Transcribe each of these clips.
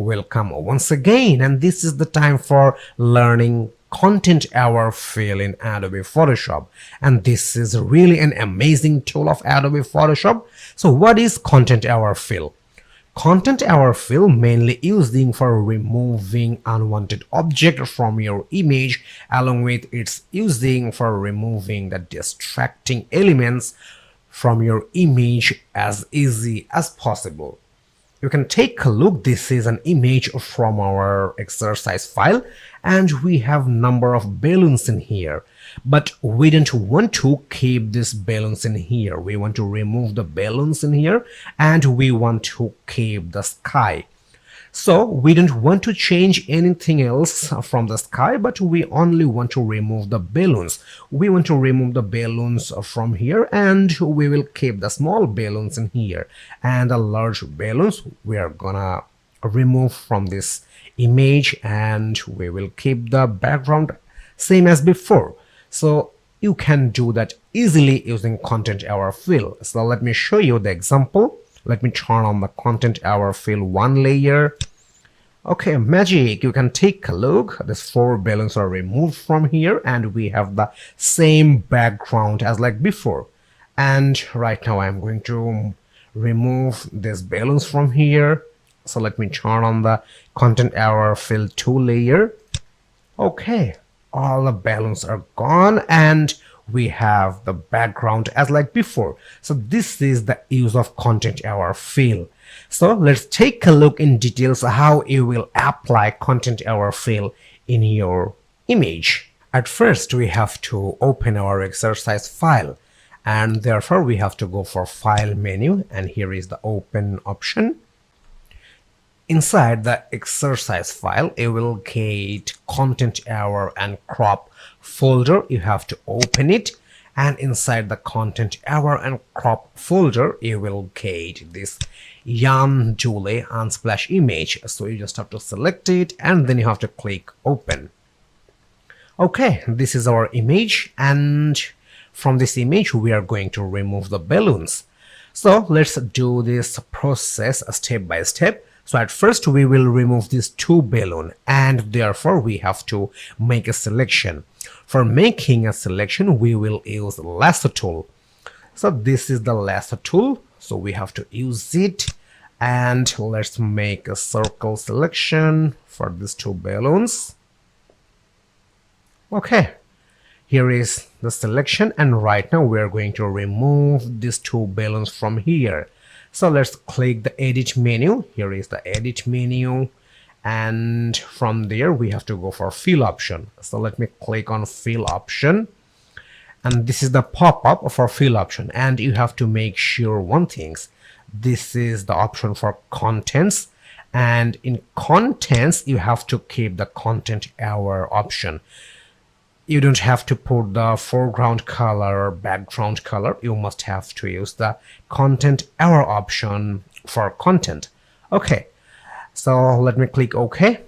Welcome once again, and this is the time for learning content aware fill in Adobe Photoshop. And this is really an amazing tool of Adobe Photoshop. So what is content aware fill? Content aware fill mainly using for removing unwanted object from your image, along with its using for removing the distracting elements from your image as easy as possible. You can take a look. This is an image from our exercise file, and we have number of balloons in here, but we don't want to keep these balloons in here. We want to remove the balloons in here, and we want to keep the sky. So we don't want to change anything else from the sky, but we only want to remove the balloons. We want to remove the balloons from here, and we will keep the small balloons in here, and the large balloons we are gonna remove from this image, and we will keep the background same as before. So you can do that easily using content aware fill. So let me show you the example. Let me turn on the content aware fill one layer. Okay, magic. You can take a look. These 4 balloons are removed from here, and we have the same background as like before. And right now I'm going to remove these balloons from here. So let me turn on the content aware fill 2 layer. Okay, all the balloons are gone, and we have the background as like before. So this is the use of content aware fill. So let's take a look in details how you will apply content aware fill in your image. At first we have to open our exercise file, and therefore we have to go for file menu, and here is the open option. Inside the exercise file, you will get content aware and crop folder. You have to open it, and inside the content aware and crop folder, you will get this yarn Julie unsplash image. So you just have to select it, and then you have to click open. Okay, this is our image, and from this image we are going to remove the balloons. So let's do this process step by step. So at first we will remove these 2 balloons, and therefore we have to make a selection. For making a selection, we will use lasso tool. So this is the lasso tool, so we have to use it, and let's make a circle selection for these 2 balloons. Okay, here is the selection, and right now we are going to remove these 2 balloons from here. So let's click the edit menu. Here is the edit menu, and from there we have to go for fill option. So let me click on fill option, and this is the pop-up for fill option, and you have to make sure one thing. This is the option for contents, and in contents you have to keep the content aware option. You don't have to put the foreground color or background color. You must have to use the content aware option for content. Okay, so let me click OK.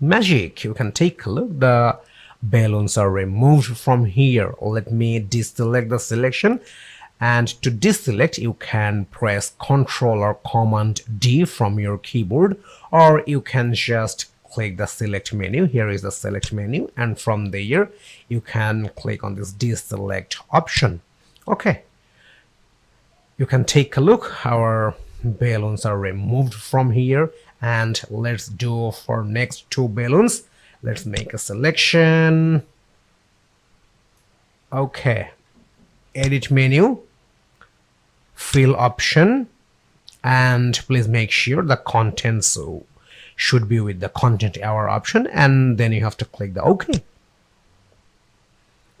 Magic. You can take a look. The balloons are removed from here. Let me deselect the selection, and to deselect you can press Ctrl or Command D from your keyboard, or you can just click the select menu. Here is the select menu, and from there you can click on this deselect option. Okay, you can take a look. Our balloons are removed from here, and let's do for next 2 balloons. Let's make a selection. Okay, edit menu, fill option, and please make sure the contents should be with the content aware option, and then you have to click the OK.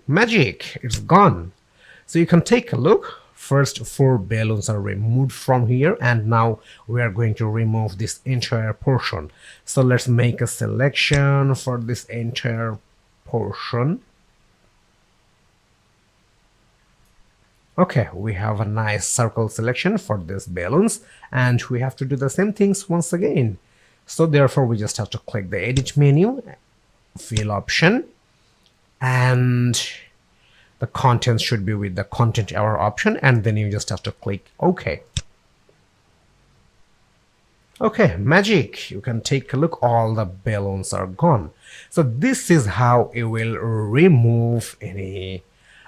Magic, it's gone. So you can take a look. First 4 balloons are removed from here, and now we are going to remove this entire portion. So let's make a selection for this entire portion. Okay, we have a nice circle selection for these balloons, and we have to do the same things once again. So therefore we just have to click the edit menu, fill option, and the contents should be with the content aware option, and then you just have to click OK. Okay, magic. You can take a look. All the balloons are gone. So this is how you will remove any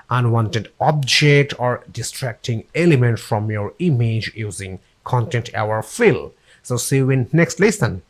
unwanted object or distracting element from your image using content aware fill. So see you in next lesson.